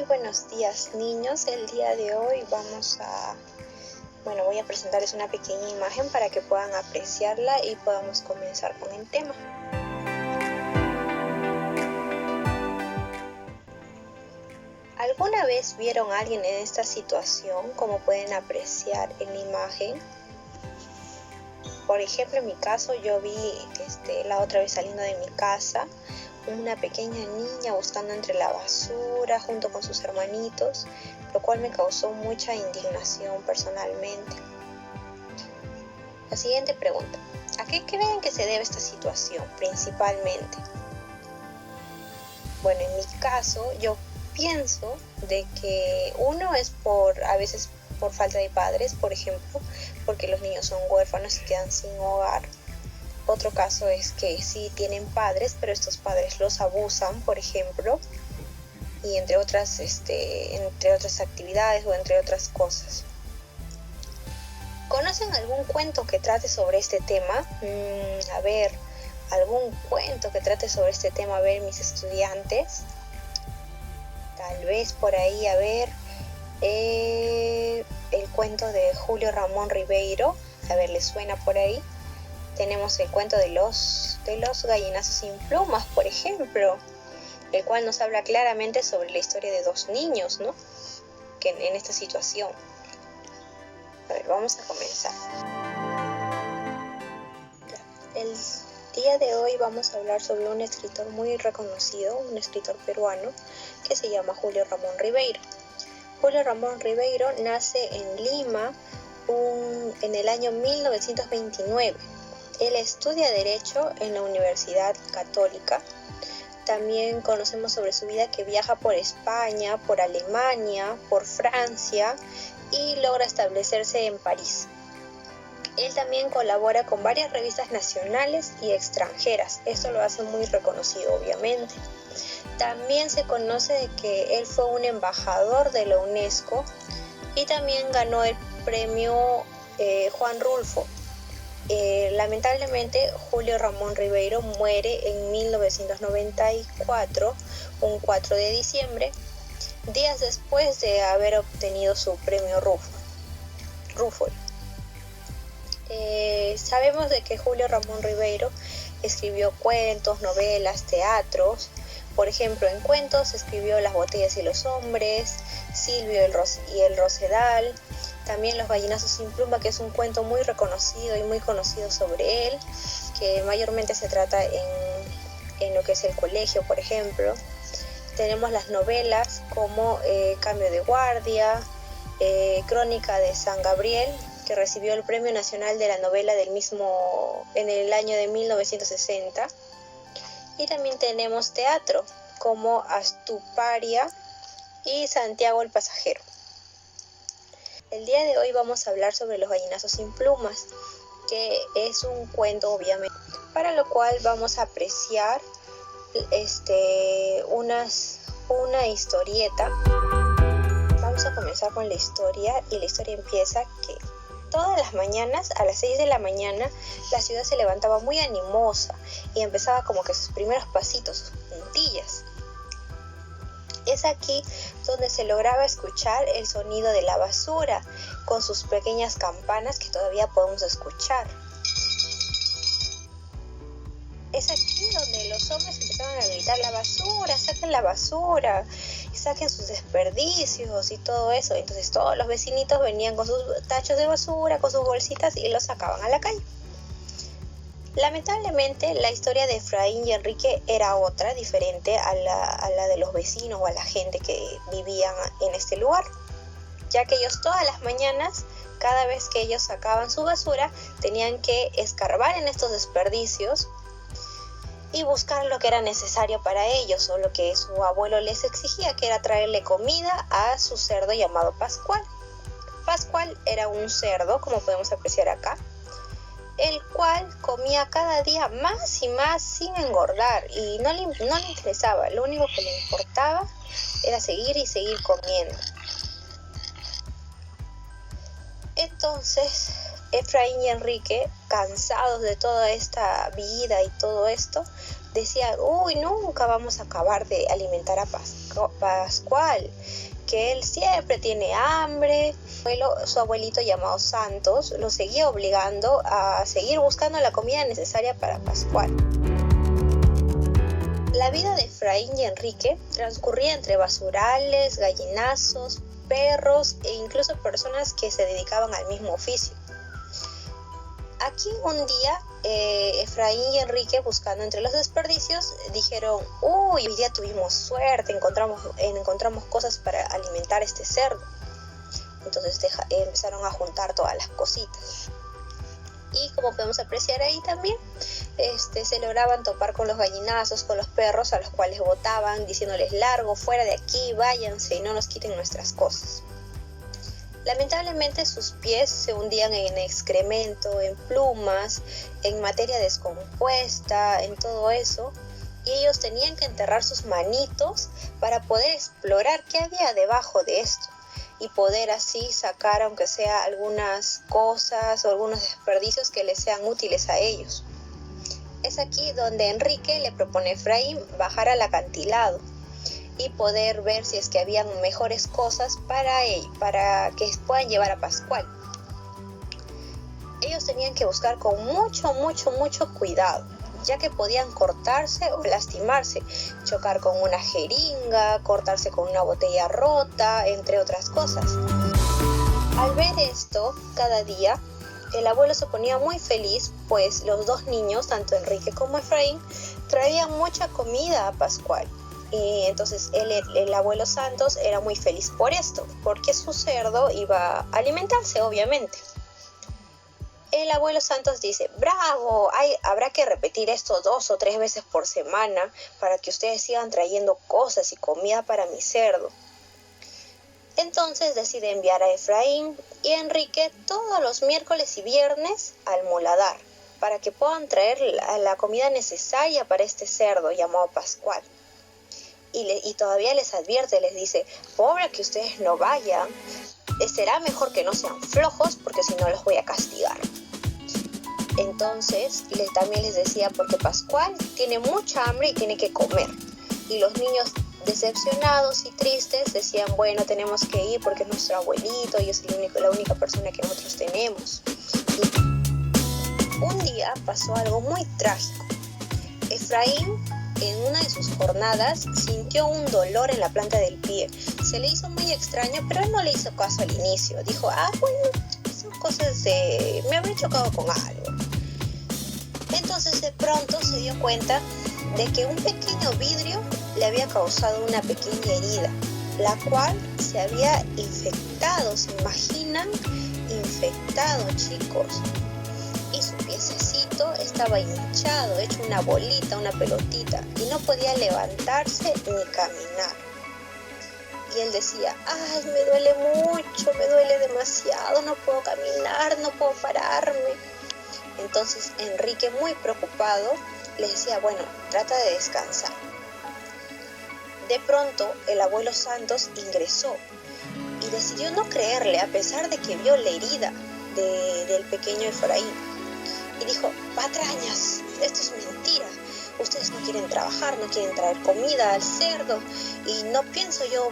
buenos días, niños. El día de hoy voy a presentarles una pequeña imagen para que puedan apreciarla y podamos comenzar con el tema. ¿Alguna vez vieron a alguien en esta situación, como pueden apreciar en la imagen? Por ejemplo, en mi caso, yo vi la otra vez saliendo de mi casa una pequeña niña buscando entre la basura junto con sus hermanitos, lo cual me causó mucha indignación personalmente. La siguiente pregunta: ¿a qué creen que se debe esta situación principalmente? Bueno, en mi caso yo pienso de que uno es a veces por falta de padres, por ejemplo, porque los niños son huérfanos y quedan sin hogar. Otro caso es que sí tienen padres, pero estos padres los abusan, por ejemplo, y entre otras actividades o entre otras cosas. ¿Conocen algún cuento que trate sobre este tema? ¿Algún cuento que trate sobre este tema? Mis estudiantes. Tal vez por ahí, el cuento de Julio Ramón Ribeiro. ¿Les suena por ahí? Tenemos el cuento de los gallinazos sin plumas, por ejemplo, el cual nos habla claramente sobre la historia de dos niños, ¿no? Que en esta situación. Vamos a comenzar. El día de hoy vamos a hablar sobre un escritor muy reconocido, un escritor peruano, que se llama Julio Ramón Ribeiro. Julio Ramón Ribeiro nace en Lima en el año 1929. Él estudia Derecho en la Universidad Católica. También conocemos sobre su vida que viaja por España, por Alemania, por Francia y logra establecerse en París. Él también colabora con varias revistas nacionales y extranjeras. Esto lo hace muy reconocido, obviamente. También se conoce de que él fue un embajador de la UNESCO y también ganó el premio Juan Rulfo. Lamentablemente, Julio Ramón Ribeiro muere en 1994, un 4 de diciembre, días después de haber obtenido su premio Rulfo. Sabemos de que Julio Ramón Ribeiro escribió cuentos, novelas, teatros. Por ejemplo, en cuentos escribió Las botellas y los hombres, Silvio y el Rosedal, también Los gallinazos sin pluma, que es un cuento muy reconocido y muy conocido sobre él, que mayormente se trata en lo que es el colegio, por ejemplo. Tenemos las novelas como Cambio de guardia, Crónica de San Gabriel, que recibió el Premio Nacional de la Novela en el año de 1960. Y también tenemos teatro como Astuparia y Santiago el Pasajero. El día de hoy vamos a hablar sobre Los gallinazos sin plumas, que es un cuento, obviamente, para lo cual vamos a apreciar una historieta. Vamos a comenzar con la historia, y la historia empieza que todas las mañanas, a las 6 de la mañana, la ciudad se levantaba muy animosa y empezaba como que sus primeros pasitos, sus puntillas. Es aquí donde se lograba escuchar el sonido de la basura con sus pequeñas campanas que todavía podemos escuchar. Es aquí donde los hombres empezaban a gritar: la basura, y saquen sus desperdicios y todo eso. Entonces todos los vecinitos venían con sus tachos de basura, con sus bolsitas, y los sacaban a la calle. Lamentablemente, la historia de Efraín y Enrique era otra, diferente a la de los vecinos o a la gente que vivían en este lugar, ya que ellos todas las mañanas, cada vez que ellos sacaban su basura, tenían que escarbar en estos desperdicios y buscar lo que era necesario para ellos, o lo que su abuelo les exigía, que era traerle comida a su cerdo llamado Pascual. Pascual era un cerdo, como podemos apreciar acá, el cual comía cada día más y más sin engordar, y no le interesaba. Lo único que le importaba era seguir y seguir comiendo. Entonces, Efraín y Enrique, cansados de toda esta vida y todo esto, decía, uy, nunca vamos a acabar de alimentar a Pascual, que él siempre tiene hambre. Su abuelito llamado Santos lo seguía obligando a seguir buscando la comida necesaria para Pascual. La vida de Efraín y Enrique transcurría entre basurales, gallinazos, perros e incluso personas que se dedicaban al mismo oficio. Aquí un día Efraín y Enrique, buscando entre los desperdicios, dijeron, uy, hoy día tuvimos suerte, encontramos cosas para alimentar a este cerdo. Entonces empezaron a juntar todas las cositas. Y como podemos apreciar ahí también, se lograban topar con los gallinazos, con los perros, a los cuales botaban, diciéndoles largo, fuera de aquí, váyanse y no nos quiten nuestras cosas. Lamentablemente sus pies se hundían en excremento, en plumas, en materia descompuesta, en todo eso, y ellos tenían que enterrar sus manitos para poder explorar qué había debajo de esto y poder así sacar aunque sea algunas cosas o algunos desperdicios que les sean útiles a ellos. Es aquí donde Enrique le propone a Efraín bajar al acantilado y poder ver si es que habían mejores cosas para que puedan llevar a Pascual. Ellos tenían que buscar con mucho cuidado, ya que podían cortarse o lastimarse, chocar con una jeringa, cortarse con una botella rota, entre otras cosas. Al ver esto, cada día, el abuelo se ponía muy feliz, pues los dos niños, tanto Enrique como Efraín, traían mucha comida a Pascual. Y entonces el abuelo Santos era muy feliz por esto, porque su cerdo iba a alimentarse, obviamente. El abuelo Santos dice, bravo, habrá que repetir esto 2 o 3 veces por semana para que ustedes sigan trayendo cosas y comida para mi cerdo. Entonces decide enviar a Efraín y Enrique todos los miércoles y viernes al muladar para que puedan traer la comida necesaria para este cerdo llamado Pascual. Y todavía les advierte, les dice, pobre que ustedes no vayan, será mejor que no sean flojos porque si no los voy a castigar. Entonces también les decía, porque Pascual tiene mucha hambre y tiene que comer. Y los niños decepcionados y tristes decían, bueno, tenemos que ir porque es nuestro abuelito y es la única persona que nosotros tenemos. Y un día pasó algo muy trágico. Efraín, en una de sus jornadas, sintió un dolor en la planta del pie. Se le hizo muy extraño, pero él no le hizo caso al inicio. Dijo, bueno, son cosas me habré chocado con algo. Entonces de pronto se dio cuenta de que un pequeño vidrio le había causado una pequeña herida, la cual se había infectado. ¿Se imaginan? Infectado, chicos. Y su piececito estaba hinchado, hecho una bolita, una pelotita, y no podía levantarse ni caminar. Y él decía, ay, me duele mucho, me duele demasiado, no puedo caminar, no puedo pararme. Entonces Enrique, muy preocupado, le decía, bueno, trata de descansar. De pronto el abuelo Santos ingresó y decidió no creerle a pesar de que vio la herida del pequeño Efraín. Y dijo, patrañas, esto es mentira. Ustedes no quieren trabajar, no quieren traer comida al cerdo y no pienso yo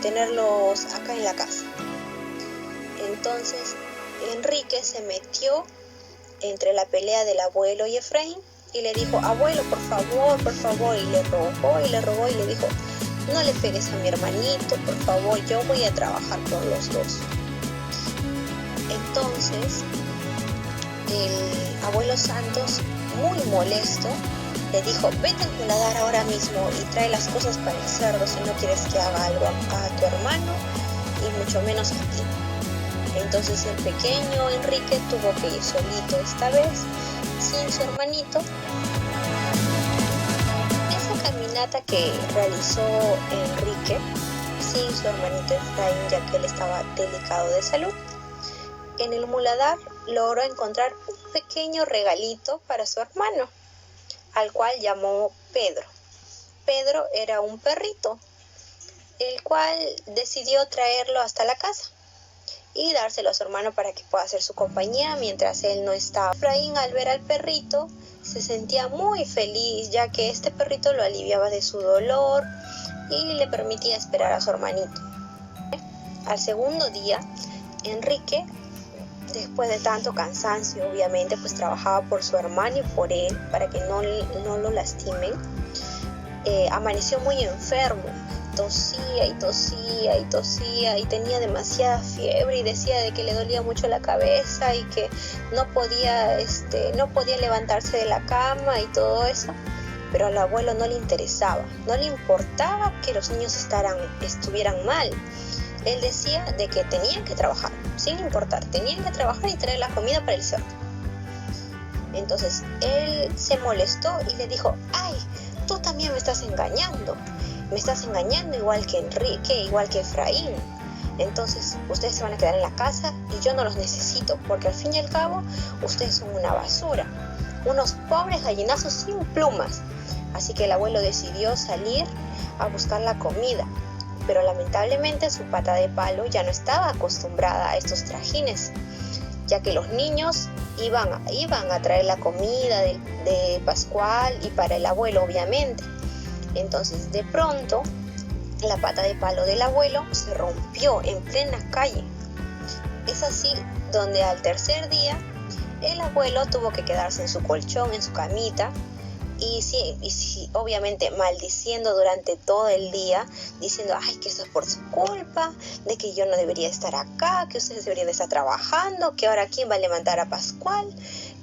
tenerlos acá en la casa. Entonces Enrique se metió entre la pelea del abuelo y Efraín y le dijo, abuelo, por favor, y le rogó y le dijo, no le pegues a mi hermanito, por favor, yo voy a trabajar con los dos. Entonces el abuelo Santos, muy molesto, le dijo, vete al muladar ahora mismo y trae las cosas para el cerdo si no quieres que haga algo a tu hermano y mucho menos a ti. Entonces el pequeño Enrique tuvo que ir solito esta vez, sin su hermanito. Esa caminata que realizó Enrique sin su hermanito Efraín, ya que él estaba delicado de salud, en el muladar logró encontrar un pequeño regalito para su hermano, al cual llamó Pedro. Pedro era un perrito, el cual decidió traerlo hasta la casa y dárselo a su hermano para que pueda hacer su compañía mientras él no estaba. Efraín, al ver al perrito, se sentía muy feliz, ya que este perrito lo aliviaba de su dolor y le permitía esperar a su hermanito. Al segundo día, Enrique, después de tanto cansancio, obviamente, pues trabajaba por su hermano y por él, para que no lo lastimen, amaneció muy enfermo. Tosía y tosía y tosía y tenía demasiada fiebre y decía de que le dolía mucho la cabeza y que no podía levantarse de la cama y todo eso. Pero al abuelo no le interesaba, no le importaba que los niños estuvieran mal. Él decía de que tenían que trabajar, sin importar, tenían que trabajar y traer la comida para el cerdo. Entonces él se molestó y le dijo: ¡ay, tú también me estás engañando! Me estás engañando igual que Enrique, igual que Efraín. Entonces ustedes se van a quedar en la casa y yo no los necesito, porque al fin y al cabo ustedes son una basura, unos pobres gallinazos sin plumas. Así que el abuelo decidió salir a buscar la comida, pero lamentablemente su pata de palo ya no estaba acostumbrada a estos trajines, ya que los niños iban a traer la comida de Pascual y para el abuelo, obviamente. Entonces, de pronto, la pata de palo del abuelo se rompió en plena calle. Es así donde al tercer día el abuelo tuvo que quedarse en su colchón, en su camita, y obviamente maldiciendo durante todo el día, diciendo: ay, que esto es por su culpa, de que yo no debería estar acá, que ustedes deberían estar trabajando, que ahora quién va a levantar a Pascual,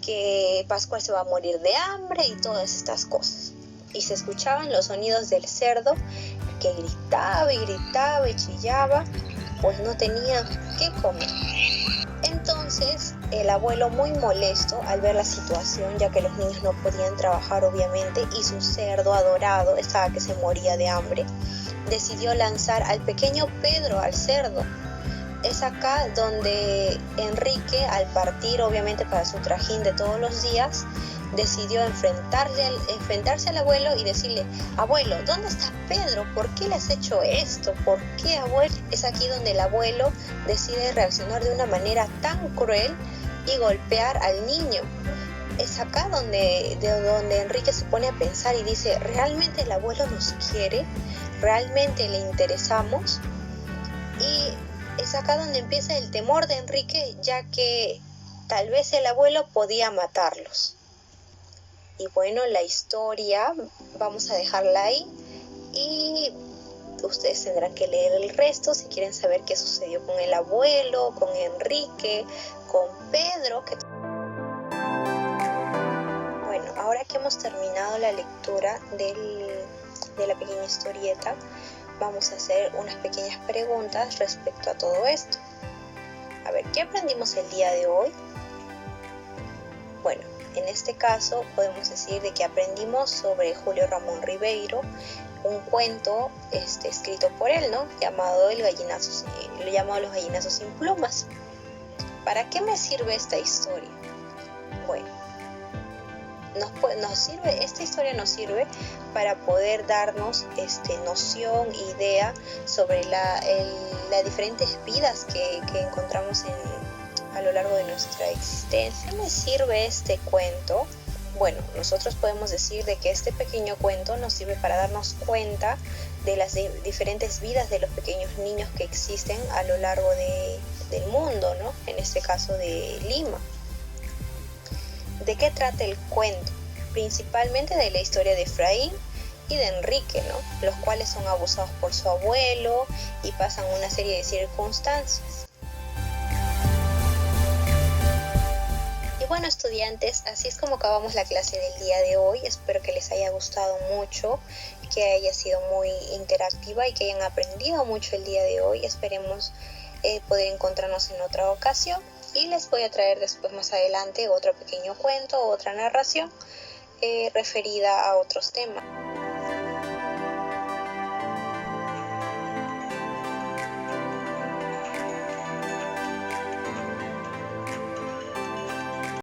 que Pascual se va a morir de hambre y todas estas cosas. Y se escuchaban los sonidos del cerdo que gritaba y gritaba y chillaba, pues no tenía qué comer. Entonces el abuelo, muy molesto al ver la situación, ya que los niños no podían trabajar obviamente y su cerdo adorado estaba que se moría de hambre, decidió lanzar al pequeño Pedro al cerdo. Es acá donde Enrique, al partir obviamente para su trajín de todos los días, decidió enfrentarse al abuelo y decirle: abuelo, ¿dónde está Pedro? ¿Por qué le has hecho esto? ¿Por qué, abuelo? Es aquí donde el abuelo decide reaccionar de una manera tan cruel y golpear al niño. Es acá donde Enrique se pone a pensar y dice: ¿realmente el abuelo nos quiere? ¿Realmente le interesamos? Y es acá donde empieza el temor de Enrique, ya que tal vez el abuelo podía matarlos. Y bueno, la historia vamos a dejarla ahí y ustedes tendrán que leer el resto si quieren saber qué sucedió con el abuelo, con Enrique, con Pedro. Bueno, ahora que hemos terminado la lectura de la pequeña historieta, vamos a hacer unas pequeñas preguntas respecto a todo esto. A ver, ¿qué aprendimos el día de hoy? Bueno, en este caso podemos decir de que aprendimos sobre Julio Ramón Ribeiro, un cuento escrito por él, ¿no? Llamado Los gallinazos sin plumas. ¿Para qué me sirve esta historia? Bueno, esta historia nos sirve para poder darnos noción, idea sobre las diferentes vidas que encontramos a lo largo de nuestra existencia. ¿Qué me sirve este cuento? Bueno, nosotros podemos decir de que este pequeño cuento nos sirve para darnos cuenta de las diferentes vidas de los pequeños niños que existen a lo largo del mundo, ¿no? En este caso de Lima. ¿De qué trata el cuento? Principalmente de la historia de Efraín y de Enrique, ¿no? Los cuales son abusados por su abuelo y pasan una serie de circunstancias. Y bueno, estudiantes, así es como acabamos la clase del día de hoy. Espero que les haya gustado mucho, que haya sido muy interactiva y que hayan aprendido mucho el día de hoy. Esperemos poder encontrarnos en otra ocasión y les voy a traer después, más adelante, otro pequeño cuento, otra narración referida a otros temas.